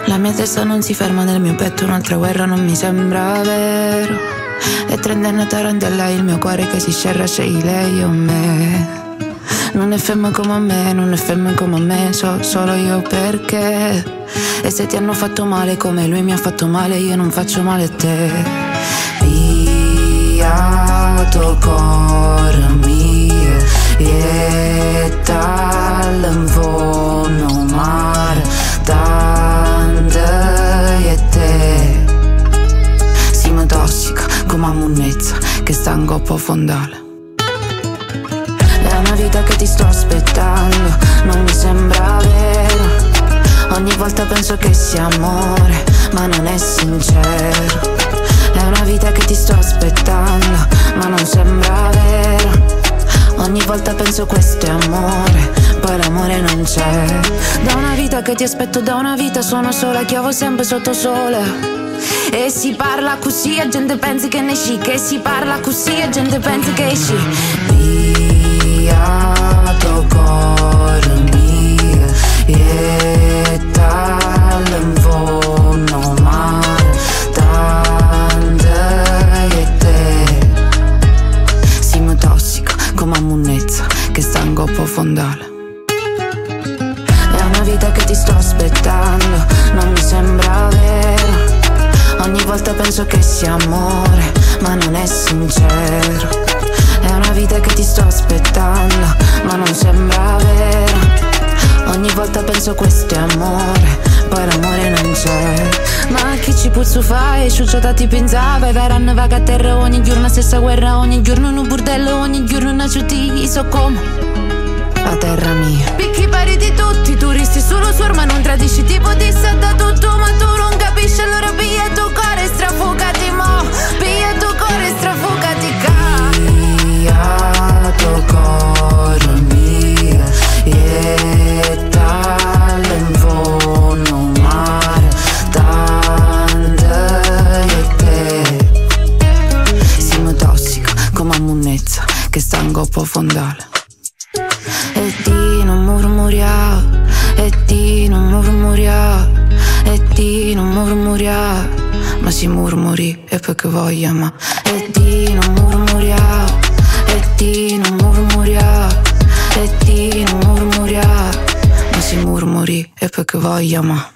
La mia testa non si ferma nel mio petto, un'altra guerra non mi sembra vero. E 30 anni tarantella il mio cuore che si scerra, scegli lei o me. Non è femmina come me, non è femmina come me, so solo io perché. E se ti hanno fatto male come lui mi ha fatto male, io non faccio male a te. Via tuo cuore mio, e dall'infono mare, tante e te. Siamo tossica come una munnezza che sta in coppa fondale. È una vita che ti sto aspettando, non mi sembra vero. Ogni volta penso che sia amore, ma non è sincero. È una vita che ti sto aspettando, ma non sembra vero. Ogni volta penso questo è amore, poi l'amore non c'è. Da una vita che ti aspetto, da una vita sono sola, chiovo sempre sotto sole. E si parla così e gente pensi che ne esci, che si parla così e gente pensi che esci. Via tuo cuore mio, e dall'infono mare, tante e te. Siamo tossica come una munnezza che sta in coppa fondale. È una vita che ti sto aspettando, non mi sembra vero. Ogni volta penso che sia amore, ma non è sincero. È una vita che ti sto aspettando, ma non sembra vero. Ogni volta penso questo è amore, poi l'amore non c'è. Ma chi ci può fare? Sciucciata ti pensava, e verranno vaga a terra ogni giorno, stessa guerra, ogni giorno un bordello, ogni giorno una città, so come la terra mia. Picchi pari di tutti, i turisti solo suor, ma non tradisci, tipo ti sa da tutto, ma tu non capisci, allora piglia tuo cuore, strafugati mo, piglia tuo cuore, strafugati ca. Via tuo cuore mio, e dall'infono mare, tante e te. Siamo tossica come una munnezza che sta in coppa fondale. E di non murmuriare, e di non murmuriare, e di non murmuriare, ma si murmuri e poi che voglia ma. E di non murmuriare, e di non murmuriare, e di non murmuriare, ma si murmuri e poi che voglia ma.